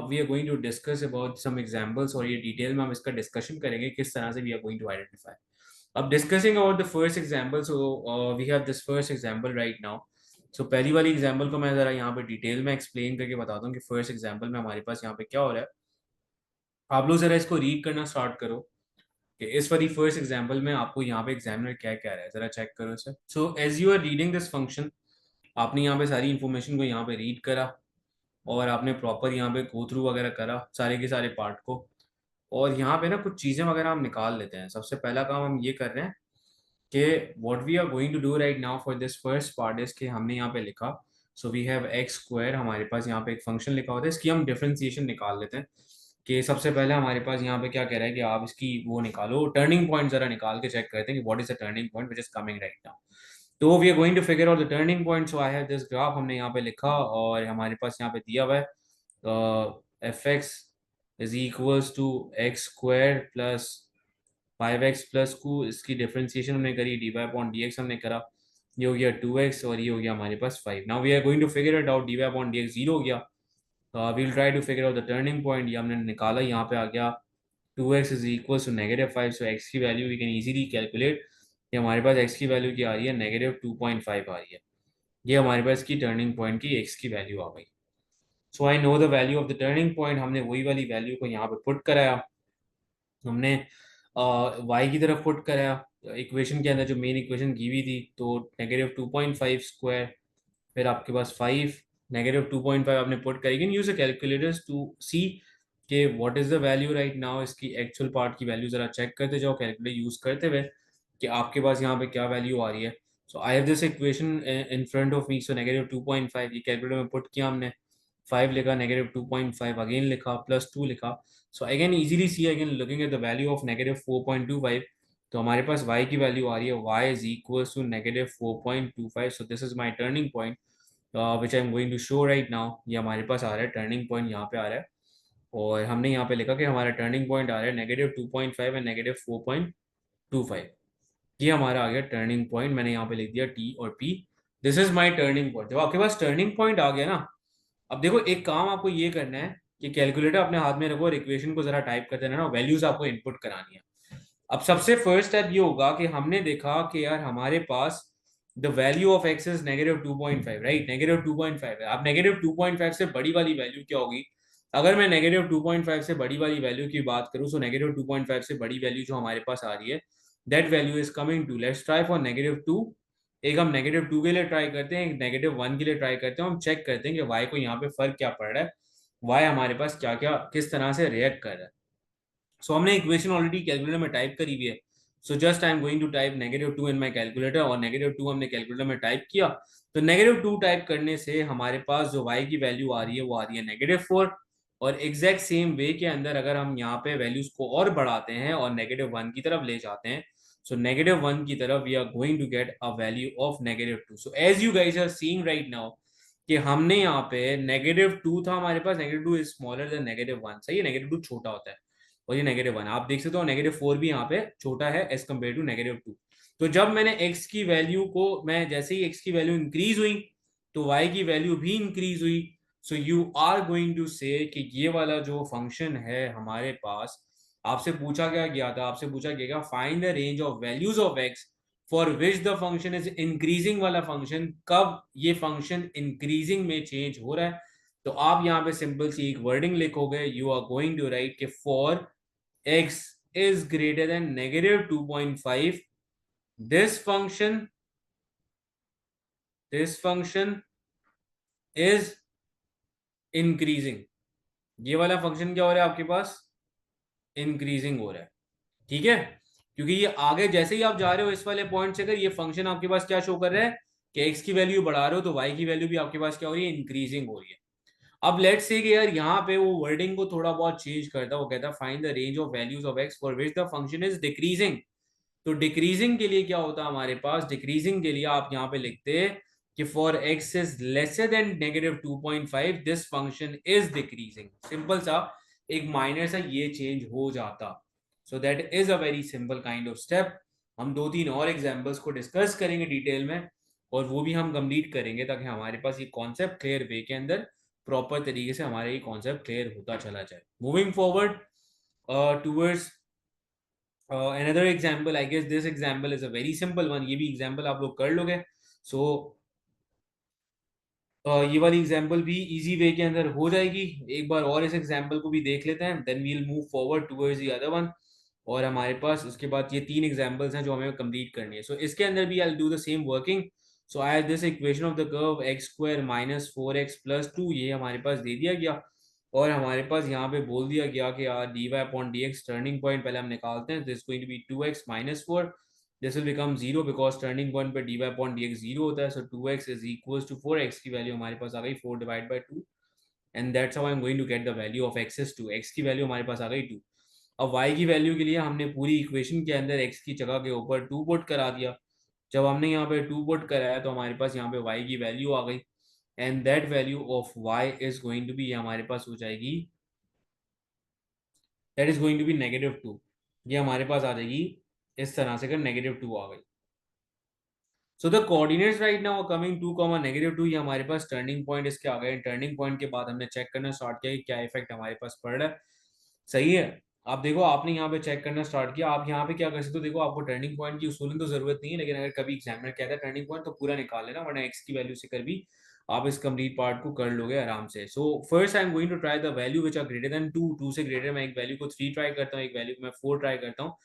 We are going to discuss about some examples और ये detail में हम इसका डिस्कशन करेंगे किस तरह से we are going to identify. अब discussing about the first example, so we have this first example right now. सो पहली वाली एग्जांपल को मैं ज़रा यहाँ पे डिटेल में एक्सप्लेन करके बताता हूँ कि फर्स्ट एग्जांपल में हमारे पास यहाँ पे क्या हो रहा है. आप लोग ज़रा इसको रीड करना स्टार्ट करो कि इस वाली फर्स्ट एग्जांपल में आपको यहाँ पे एग्जामिनर क्या कह रहा है, ज़रा चेक करो इसे. So as you are reading this function, आपने यहाँ पे सारी इन्फॉर्मेशन को यहाँ पे रीड करा और आपने प्रॉपर यहाँ पे गो थ्रू वगैरह करा सारे के सारे पार्ट को. और यहाँ पे ना कुछ चीज़ें वगैरह हम निकाल लेते हैं. सबसे पहला काम हम ये कर रहे हैं कि what we are going to do right now for this first part is कि हमने यहाँ पे लिखा. So we have x square, हमारे पास यहाँ पे एक फंक्शन लिखा होता है, इसकी हम डिफरेंशिएशन निकाल लेते हैं. कि सबसे पहले हमारे पास यहाँ पे क्या कह रहा है कि आप इसकी वो निकालो, टर्निंग पॉइंट जरा निकाल के चेक करते हैं कि what is the turning point which is coming right now. तो we are going to figure out the turning point. So I have this graph, हमने यहाँ पे लिखा और हमारे पास यहाँ पे दिया हुआ है f x is equals to x square plus 5x plus को इसकी डिफरेंशिएशन हमने करी, d y upon d x हमने करा. ये हो गया 2x और ये हो गया हमारे पास 5. Now we are going to figure it out. D y upon d x zero हो गया. We will try to figure out the turning point. ये हमने निकाला, यहाँ पे आ गया 2x is equal to -5. So x की value we can easily calculate कि हमारे पास x की वैल्यू क्या आ रही है, -2.5 आ रही है. ये हमारे पास की टर्निंग पॉइंट की x की वैल्यू आ गई. So I know the value of the turning point. हमने वही वाली वैल्यू को यहाँ पे पुट कराया. हमने y की तरफ पुट कराया इक्वेशन के अंदर, जो मेन इक्वेशन की हुई थी. तो -2.5 स्क्वायर, फिर आपके पास 5, -2.5 आपने पुट करी. Can use a calculators to see कि what is the value right now. इसकी एक्चुअल पार्ट की वैल्यू जरा चेक करते जाओ कैलकुलेटर यूज करते हुए कि आपके पास यहाँ पे क्या वैल्यू आ रही है. So I have this equation in front of me. So -2.5 ये कैलकुलेटर में पुट किया हमने. 5 लिखा, -2.5 अगेन लिखा, +2 लिखा. So again easily C, again looking at the value of -4.25. तो हमारे पास y की वैल्यू आ रही है, y is equal to -4.25. So this is my turning point which I am going to show right now. ये हमारे पास आ रहा है, टर्निंग पॉइंट यहाँ पे आ रहा है. और हमने यहाँ पे लिखा कि हमारा टर्निंग पॉइंट आ रहा है -2.5 एंड -4.25. ये हमारा आ गया टर्निंग पॉइंट. मैंने यहाँ पे लिख दिया T और P. This is my turning point. जब आपके पास टर्निंग पॉइंट आ गया ना, अब देखो एक काम आपको ये करना है कि कैलकुलेटर अपने हाथ में रखो और इक्वेशन को जरा टाइप करते रहना, वैल्यूज आपको इनपुट करानी है. अब सबसे फर्स्ट स्टेप ये होगा कि हमने देखा कि यार हमारे पास the value of x is -2.5, right. -2.5 है. अब -2.5 से बड़ी वाली वैल्यू क्या होगी. अगर मैं -2.5 से बड़ी वाली वैल्यू की बात करूं, सो -2.5 से बड़ी वैल्यू जो हमारे पास आ रही है, that value is coming to, let's try for -2. एक हम -2 के लिए ट्राई करते हैं, एक -1 के लिए ट्राई करते हैं. हम चेक करते हैं कि y को यहाँ पे फर्क क्या पड़ रहा है, y हमारे पास क्या क्या किस तरह से रिएक्ट कर रहा है. सो हमने इक्वेशन ऑलरेडी कैलकुलेटर में टाइप करी हुई है. So just I am going to type -2 in my calculator. और -2 हमने कैलकुलेटर में टाइप किया. तो -2 टाइप करने से हमारे पास जो y की वैल्यू आ रही है वो आ रही है -4. और एग्जैक्ट सेम वे के अंदर अगर हम यहाँ पे वैल्यूज को और बढ़ाते हैं और -1 की तरफ ले जाते हैं, सो -1 की तरफ we are going to get a value of -2. So as you guys are seeing right now कि हमने यहाँ पे -2 था हमारे पास, -2 इज स्मॉलर देन -1. सही है, -2 छोटा होता है और ये -1. आप देख सकते हो -4 भी यहाँ पे छोटा है एज कम्पेयर टू -2. तो जब मैंने x की वैल्यू को, मैं जैसे ही x की वैल्यू इंक्रीज हुई तो y की वैल्यू भी इंक्रीज हुई. So you are going to say कि ये वाला जो फंक्शन है हमारे पास, आपसे पूछा क्या गया था, आपसे पूछा गया find the range of values of x for which the function is increasing वाला फंक्शन, कब ये फंक्शन इंक्रीजिंग में चेंज हो रहा है. तो आप यहाँ पे सिंपल सी एक वर्डिंग लिखोगे. You are going to write के for x is greater than -2.5, this function is increasing. ये वाला फंक्शन क्या हो रहा है आपके पास, इंक्रीजिंग हो रहा है. ठीक है, क्योंकि ये आगे जैसे ही आप जा रहे हो इस वाले पॉइंट से, अगर ये फंक्शन आपके पास क्या शो कर रहा है कि x की वैल्यू बढ़ा रहे हो तो y की वैल्यू भी आपके पास क्या हो रही है, इंक्रीजिंग हो रही है. अब लेट्स से कि यार यहाँ पे वो वर्डिंग को थोड़ा बहुत चेंज करता, वो कहता find the range of values of x for which the function is decreasing. तो डिक्रीजिंग के लिए क्या होता है हमारे पास, डिक्रीजिंग के लिए आप यहाँ पे लिखते हैं कि for x is lesser than -2.5 this function is decreasing. Simple सा एक माइनर सा ये चेंज हो जाता. सो that is a very simple kind of step. हम 2-3 और एग्जांपल्स को डिस्कस करेंगे डिटेल में और वो भी हम कंप्लीट करेंगे ताकि हमारे पास ये कॉन्सेप्ट क्लियर वे के अंदर प्रॉपर तरीके से हमारे ये कॉन्सेप्ट क्लियर होता चला जाए. Moving forward towards another example. I guess this example is a very simple one. ये भी example आप लोग कर लोगे. So ये वाली एग्जाम्पल भी इजी वे के अंदर हो जाएगी. एक बार और इस एग्जाम्पल को भी देख लेते हैं, then we'll move forward towards the other one. और हमारे पास उसके बाद ये 3 एग्जाम्पल्स हैं जो हमें कंप्लीट करनी है. सो इसके अंदर भी I do the same working. So I have this equation of the curve x square minus 4x+2, ये हमारे पास दे दिया गया. और हमारे पास यहाँ पे बोल दिया गया कि यार dy upon dx turning point पहले हम निकालते हैं. This going to be 2x-4. This will become 0 because turning point पे dy अपॉन dx 0 होता है. सो 2x is equals to 4x की वैल्यू हमारे पास आ गई 4 divide by 2. And that's how I am going to get the value of x is 2. x की value हमारे पास आ गई 2. अब y की वैल्यू के लिए हमने पूरी इक्वेशन के अंदर x की जगह के ऊपर 2 पुट करा दिया. जब हमने यहाँ पे 2 पुट कराया तो हमारे पास यहाँ पे y की वैल्यू आ गई. And that value of y is going to be, हमारे पास हो जाएगी, that is going to be -2. ये हमारे पास आ जाएगी इस तरह से, अगर -2 आ गई. So the coordinates right now coming 2, -2. ये हमारे पास टर्निंग पॉइंट इसके आ गए. टर्निंग पॉइंट के बाद हमने चेक करना स्टार्ट किया कि क्या इफेक्ट हमारे पास पड़ रहा है. सही है. आप देखो, आपने यहाँ पे चेक करना स्टार्ट किया. आप यहाँ पे क्या कर सकते हो, देखो आपको टर्निंग पॉइंट की उसूलन तो जरूरत नहीं है, लेकिन अगर कभी एग्जामिनर कहता है टर्निंग पॉइंट तो पूरा निकाल लेना, वरना एक्स की वैल्यू से कर भी आप इस कंप्लीट पार्ट को कर लोगे आराम से. So first I am going to try the value which are greater than 2. 2 से ग्रेटर मैं एक वैल्यू को 3 ट्राई करता हूँ, एक वैल्यू को मैं 4 ट्राई करता हूँ.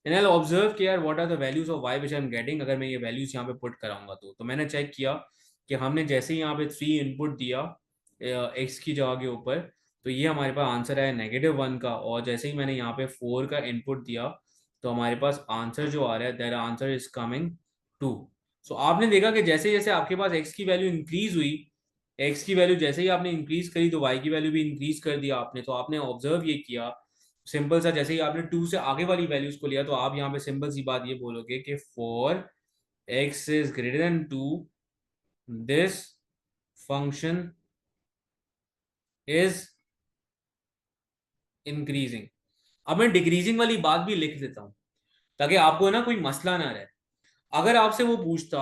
एंड आई विल ऑब्जर्व कि यार what are the values of y which I am getting. अगर मैं ये वैल्यूज यहाँ पे पुट कराऊंगा तो मैंने चेक किया कि हमने जैसे ही यहाँ पे 3 इनपुट दिया x की जगह के ऊपर, तो ये हमारे पास आंसर आया -1 का. और जैसे ही मैंने यहाँ पे 4 का इनपुट दिया तो हमारे पास आंसर जो आ रहा है, दैट आंसर इज कमिंग 2. सो आपने देखा कि जैसे जैसे आपके पास x की वैल्यू इंक्रीज हुई, x की वैल्यू जैसे ही आपने इंक्रीज करी तो y की वैल्यू भी इंक्रीज कर दिया आपने. तो आपने ऑब्जर्व ये किया सिंपल सा, जैसे ही आपने 2 से आगे वाली वैल्यूज को लिया तो आप यहाँ पे सिंपल सी बात ये बोलोगे कि for x is greater than 2 this function is increasing. अब मैं डिक्रीजिंग वाली बात भी लिख देता हूं ताकि आपको ना कोई मसला ना रहे. अगर आपसे वो पूछता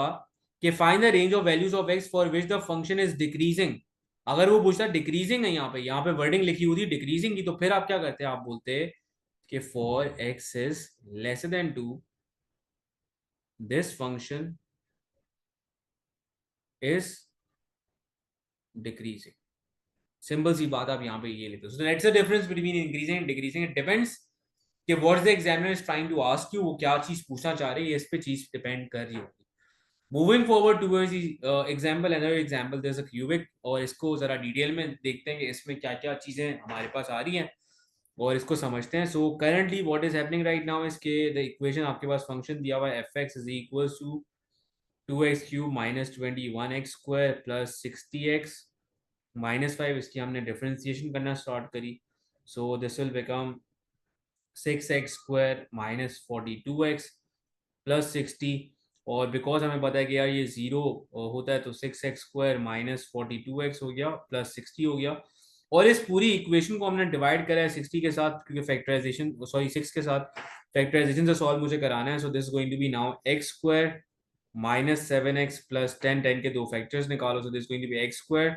कि find the range of values of x for which the function is decreasing, अगर वो पूछता डिक्रीजिंग है, यहाँ पे वर्डिंग लिखी हुई थी डिक्रीजिंग की, तो फिर आप क्या करते हैं, आप बोलते कि for x is less than 2 this function is decreasing. Simple सी बात, आप यहाँ पे ये लेते हो. So that's the difference between increasing and decreasing. It depends कि what the examiner is trying to ask you, वो क्या चीज पूछना चाह रहे हैं, ये इस पे चीज डिपेंड कर रही होगी. Moving forward towards the example, another example there is a cubic. और इसको जरा डिटेल में देखते हैं कि इसमें क्या क्या चीजें हमारे पास आ रही हैं और इसको समझते हैं. So currently what is happening right now is के द इक्वेशन आपके पास फंक्शन दिया हुआ है f(x) is equals to 2x³ minus 21x² plus 60x -5. इसकी हमने डिफरेंशिएशन करना स्टार्ट करी. So this will become 6x² minus 42x plus 60. और बिकॉज हमें पता है कि यार ये 0 होता है तो 6x² माइनस 42x हो गया प्लस 60 हो गया. और इस पूरी इक्वेशन को हमने डिवाइड करा है 60 के साथ, क्योंकि फैक्टराइजेशन, सॉरी 6 के साथ फैक्टराइजेशन से सॉल्व मुझे कराना है. So this going to be now x² minus 7x plus 10. 10 के दो फैक्टर्स निकालो. So this going to be x²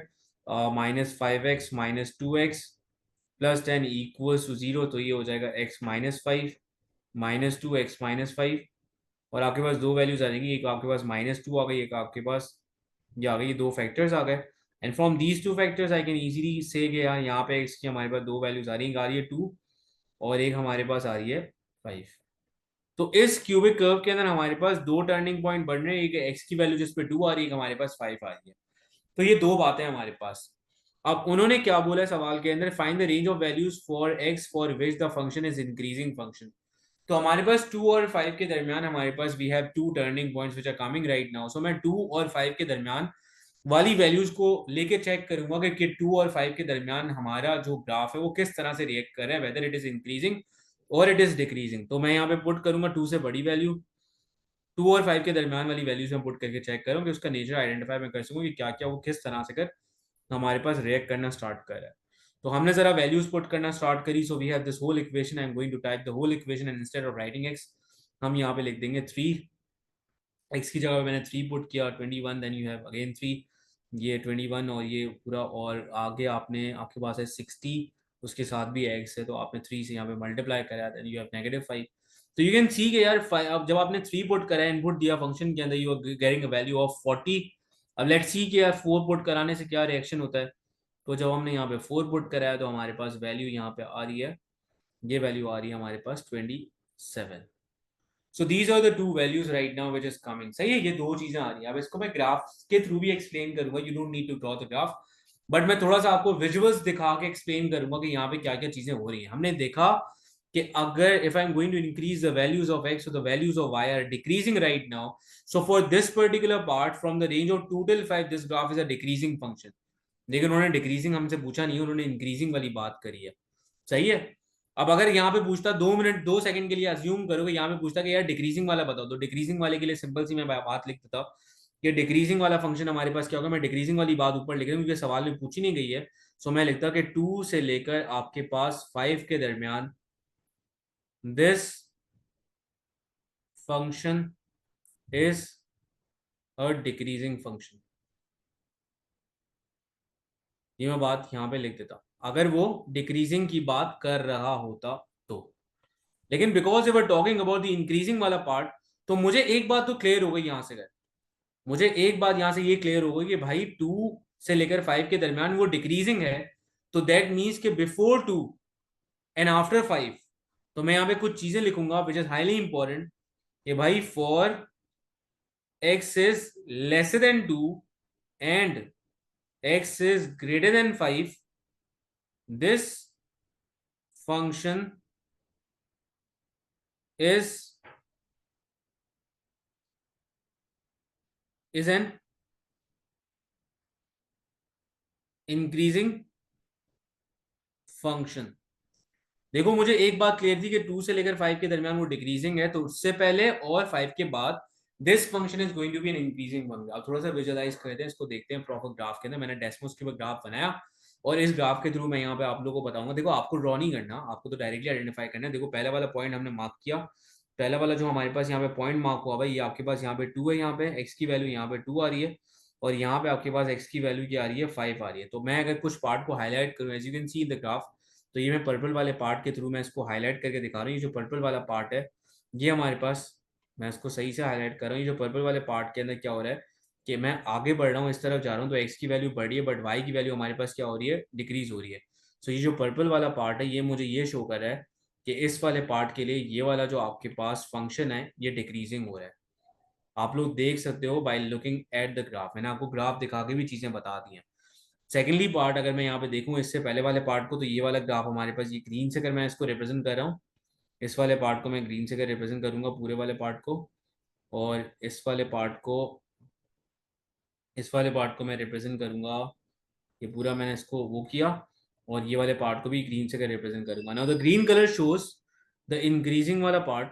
minus 5x minus 2x plus 10 equals to 0. तो ये हो जाएगा x minus 5 minus 2x minus 5. और आपके पास दो वैल्यूज आ जाएंगी, एक आपके पास -2 आ गई, एक आपके पास ये आ गई. ये दो फैक्टर्स आ गए. And from these two factors I can easily से कि यार यहाँ पे x की हमारे पास दो वैल्यूज आ रही हैं, एक आ रही है 2 और एक हमारे पास आ रही है 5. तो इस क्यूबिक कर्व के अंदर हमारे पास दो टर्निंग पॉइंट बन रहे हैं, एक x की वैल्यू जिस पे 2 आ रही है, एक हमारे पास 5 आ रही है. तो ये दो बातें हमारे पास. अब उन्होंने क्या बोला है सवाल के अंदर, find the range of values for x for which the function is increasing function. तो हमारे पास 2 और 5 के दरमियान हमारे पास we have two turning points which are coming right now. सो मैं 2 और 5 के दरमियान वाली वैल्यूज को लेके चेक करूंगा कि 2 और 5 के दरमियान हमारा जो ग्राफ है वो किस तरह से रिएक्ट कर रहा है, वेदर इट इज इंक्रीजिंग और इट इज डिक्रीजिंग. तो मैं यहाँ पे पुट करूंगा 2 से बड़ी वैल्यू, 2 और 5 के दरमियान वाली वैल्यूज में पुट करके चेक करूँ कि उसका नेचर आइडेंटिफाई मैं कर सकूँ कि क्या क्या वो किस तरह से कर हमारे पास रिएक्ट करना स्टार्ट कर रहा है. तो हमने जरा वैल्यूज पुट करना स्टार्ट करी. So we have this whole equation. I am going to type the whole equation and instead of writing x हम यहाँ पे लिख देंगे 3. x की जगह मैंने 3 पुट किया 21, देन यू हैव अगेन 3. ये 21 और ये पूरा, और आगे आपने आपके पास है 60, उसके साथ भी एक्स है, तो आपने 3 से यहाँ पे मल्टीप्लाई करा, देन यू हैव -5। तो यू कैन सी के यार अब जब आपने 3 पुट करा, इनपुट दिया फंक्शन के अंदर, you are getting a value of 40। अब लेट्स सी कि यार 4 पुट कराने से क्या रिएक्शन होता है। तो जब हमने यहाँ पे 4 पुट कराया तो हमारे पास वैल्यू यहाँ पे आ रही है, ये वैल्यू आ रही है हमारे पास 27। So these are the two values right now which is coming. सही है, ये दो चीजें आ रही हैं। अब इसको मैं ग्राफ के थ्रू भी एक्सप्लेन करूंगा, you don't need to draw the graph, but मैं थोड़ा सा आपको विजुअल्स दिखा के एक्सप्लेन करूंगा कि यहाँ पे क्या क्या चीजें हो रही हैं। हमने देखा कि अगर if I am going to increase the values of X, the values of Y are decreasing right now. So for this particular part from the range of 2 till 5 this graph is a decreasing function. लेकिन उन्होंने decreasing हमसे पूछा नहीं, उन्होंने increasing वाली बात करी है। सही है। अब अगर यहाँ पे पूछता 2 मिनट 2 सेकंड के लिए अज्यूम करो कि यहाँ पे पूछता कि यार डिक्रीजिंग वाला बताओ, तो डिक्रीजिंग वाले के लिए सिंपल सी मैं बात लिख देता कि डिक्रीजिंग वाला फंक्शन हमारे पास क्या होगा। मैं डिक्रीजिंग वाली बात ऊपर लिख रहा हूँ क्योंकि सवाल में पूछी नहीं गई है। सो मैं लिखता कि 2 से लेकर आपके पास 5 के दरमियान this function is a decreasing function. ये मैं बात यहाँ पे लिख देता अगर वो डिक्रीजिंग की बात कर रहा होता तो। लेकिन because were talking about the increasing वाला पार्ट, तो मुझे एक बात तो क्लियर हो गई यहाँ से गए। मुझे एक बात यहाँ से ये क्लियर हो गई कि भाई 2 से लेकर 5 के दरमियान वो डिक्रीजिंग है, तो दैट मीन्स के बिफोर 2 एंड आफ्टर 5। तो मैं यहाँ पे कुछ चीजें लिखूंगा विच इज हाईली इंपॉर्टेंट कि भाई for x is lesser than 2 and x is greater than 5, this function is an increasing function. देखो मुझे एक बात क्लियर थी कि 2 से लेकर 5 के दरमियान वो डिक्रीजिंग है, तो उससे पहले और 5 के बाद this function is going to be an increasing function. अब थोड़ा सा विजुअलाइज करते हैं इसको, देखते हैं प्रॉपर ग्राफ के अंदर। मैंने डेस्मोस के ऊपर ग्राफ बनाया और इस ग्राफ के थ्रू मैं यहाँ पे आप लोगों को बताऊंगा। देखो आपको ड्रॉ नहीं करना, आपको तो डायरेक्टली आइडेंटिफाई करना है। देखो पहला वाला पॉइंट हमने मार्क किया, पहला वाला जो हमारे पास यहाँ पे पॉइंट मार्क हुआ भाई, ये आपके पास यहाँ पे 2 है, यहाँ पे एक्स की वैल्यू यहाँ पे 2 आ रही है, और यहाँ पे आपके पास एक्स की वैल्यू क्या आ रही है 5 आ रही है। तो मैं अगर कुछ पार्ट को हाईलाइट करूँ, as you can see in the graph, तो ये मैं पर्पल वाले पार्ट के थ्रू मैं इसको हाईलाइट करके दिखा रहा हूँ। ये जो पर्पल वाला पार्ट है, ये हमारे पास, मैं इसको सही से हाईलाइट कर रहा हूँ। ये जो पर्पल वाले पार्ट के अंदर क्या हो रहा है कि मैं आगे बढ़ रहा हूँ, इस तरफ जा रहा हूँ, तो एक्स की वैल्यू बढ़ रही है, बट वाई की वैल्यू हमारे पास क्या हो रही है, डिक्रीज हो रही है। सो ये जो पर्पल वाला पार्ट है, ये मुझे ये शो कर रहा है कि इस वाले पार्ट के लिए ये वाला जो आपके पास फंक्शन है ये डिक्रीजिंग हो रहा है। आप लोग देख सकते हो by looking at the graph. मैंने आपको ग्राफ दिखा के भी चीजें बता दी हैं। सेकेंडली पार्ट अगर मैं यहाँ पे देखूँ इससे पहले वाले पार्ट को, तो ये वाला ग्राफ हमारे पास, ये ग्रीन से अगर मैं इसको रिप्रेजेंट कर रहा हूँ, इस वाले पार्ट को मैं ग्रीन से अगर रिप्रेजेंट करूंगा पूरे वाले पार्ट को, और इस वाले पार्ट को मैं रिप्रेजेंट करूंगा, ये पूरा मैंने इसको वो किया, और ये वाले पार्ट को भी ग्रीन से अगर रिप्रेजेंट करूंगा। Now the green colour shows the increasing वाला पार्ट।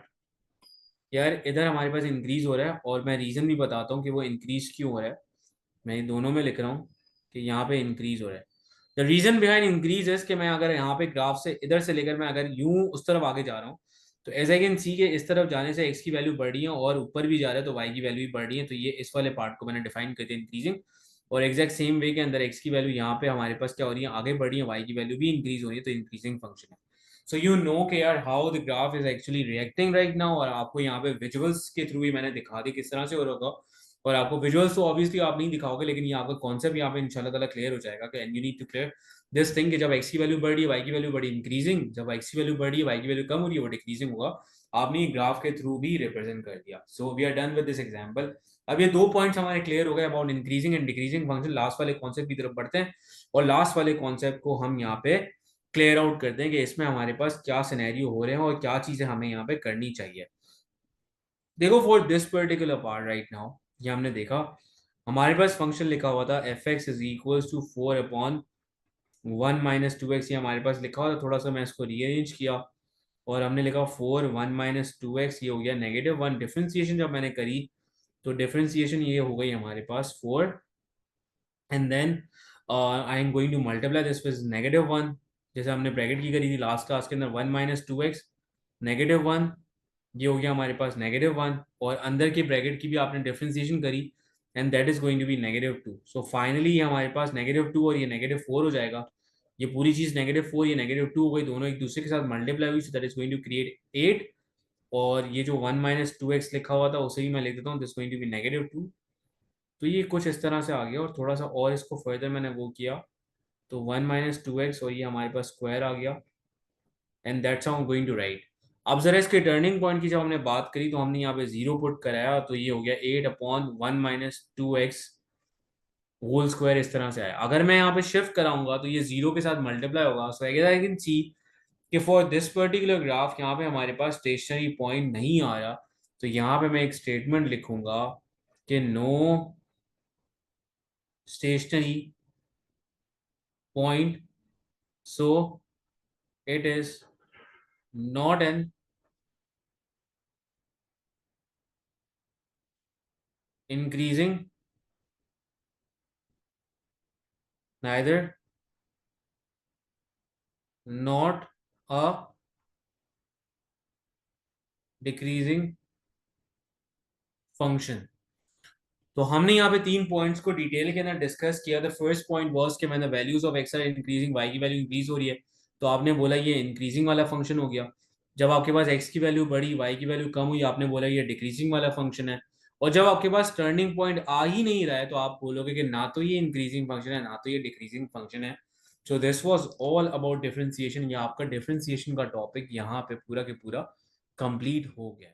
यार इधर हमारे पास इंक्रीज हो रहा है, और मैं रीजन भी बताता हूँ कि वो इंक्रीज क्यों हो रहा है। मैं इन दोनों में लिख रहा हूँ कि यहाँ पे इंक्रीज हो रहा है। The reason behind increase is कि मैं अगर यहाँ पे ग्राफ से इधर से लेकर मैं अगर यूं उस तरफ आगे जा रहा हूँ, तो एज आई कैन सी के इस तरफ जाने से एक्स की वैल्यू बढ़ रही है, और ऊपर भी जा रहा है तो वाई की वैल्यू भी बढ़ रही है। तो ये इस वाले पार्ट को मैंने डिफाइन कर दिया इंक्रीजिंग। और एग्जैक्ट सेम वे के अंदर एक्स की वैल्यू यहाँ पे हमारे पास क्या हो रही है, आगे बढ़ रही है, वाई की वैल्यू भी इंक्रीज हो रही है, तो इंक्रीजिंग फंक्शन है। सो यू नो के यार how the graph is actually reacting right now, और आपको यहाँ पे विजुअल्स के थ्रू ही मैंने दिखा दी किस तरह से हो रहा होगा। और आपको विजुअल्स तो ऑब्वियसली आप नहीं दिखाओगे, लेकिन ये आपका कॉन्सेप्ट यहाँ पे इंशाल्लाह ताला क्लियर हो जाएगा कि and you need to clear this thing कि जब एक्स की वैल्यू बढ़ रही है वाई की वैल्यू बढ़ी इंक्रीजिंग, जब एक्स की वैल्यू बढ़ रही है वाई की वैल्यू कम हो रही है वो डिक्रीजिंग होगा। आपने ग्राफ के थ्रू भी रिप्रेजेंट कर दिया। So we are done with this example. अब ये दो पॉइंट्स हमारे क्लियर हो गए about increasing and decreasing function. Last वाले कॉन्सेप्ट की तरफ बढ़ते हैं, और लास्ट वाले कॉन्सेप्ट को हम यहाँ पे क्लियर आउट करते हैं कि इसमें हमारे पास क्या सिनेरियो हो रहे हैं और क्या चीजें हमें यहाँ पे करनी चाहिए। देखो for this particular part right now, ये हमने देखा हमारे पास फंक्शन लिखा हुआ था F x is equal to 4/1 - 2x। ये हमारे पास लिखा हुआ था, थोड़ा सा मैं इसको रीअरेंज किया और हमने लिखा 4/1 - 2x, ये हो गया -1। डिफ्रेंसिएशन जब मैंने करी तो डिफ्रेंसिएशन ये हो गई हमारे पास 4, and then I am going to multiply this with -1, जैसे हमने ब्रैकेट की करी थी लास्ट क्लास के अंदर, 1 - 2x -1, ये हो गया हमारे पास -1। और अंदर के ब्रैकेट की भी आपने डिफ्रेंसिएशन करी and that is going to be -2। So finally हमारे पास -2 और ये -4 हो जाएगा। ये पूरी चीज -4, ये -2 हो गई, दोनों एक दूसरे के साथ मल्टीप्लाई हुई, so that is going to create 8। और ये जो 1 - 2x लिखा हुआ था उसे ही मैं लिख देता हूँ, दिस गोइंग टू बी -2। तो ये कुछ इस तरह से आ गया, और थोड़ा सा और इसको फर्दर मैंने वो किया, तो 1 - 2x, और ये हमारे पास स्क्वायर आ गया, and that's how I am going to write. अब जरा इसके टर्निंग पॉइंट की जब हमने बात करी तो हमने यहाँ पे 0 पुट कराया, तो ये हो गया 8/1 - 2x होल स्क्वायर, इस तरह से आया। अगर मैं यहाँ पे शिफ्ट कराऊंगा तो ये 0 के साथ मल्टीप्लाई होगा। सो आई कैन सी कि फॉर दिस पर्टिकुलर ग्राफ यहाँ पे हमारे पास स्टेशनरी पॉइंट नहीं आ रहा। तो यहाँ पे मैं एक स्टेटमेंट लिखूंगा कि no stationary point, so it is not an increasing, neither not a decreasing function। तो हमने यहाँ पे 3 पॉइंट्स को डिटेल के अंदर डिस्कस किया। द फर्स्ट पॉइंट वाज कि मैंने values of X are increasing, Y की वैल्यू इंक्रीज हो रही है, तो आपने बोला ये इंक्रीजिंग वाला फंक्शन हो गया। जब आपके पास एक्स की वैल्यू बढ़ी, वाई की वैल्यू कम हुई, आपने बोला ये डिक्रीजिंग वाला फंक्शन है। और जब आपके पास टर्निंग पॉइंट आ ही नहीं रहा है तो आप बोलोगे कि ना तो ये इंक्रीजिंग फंक्शन है ना तो ये डिक्रीजिंग फंक्शन है। So this was all about differentiation. या आपका डिफरेंशिएशन का टॉपिक यहाँ पे पूरा के पूरा कंप्लीट हो गया।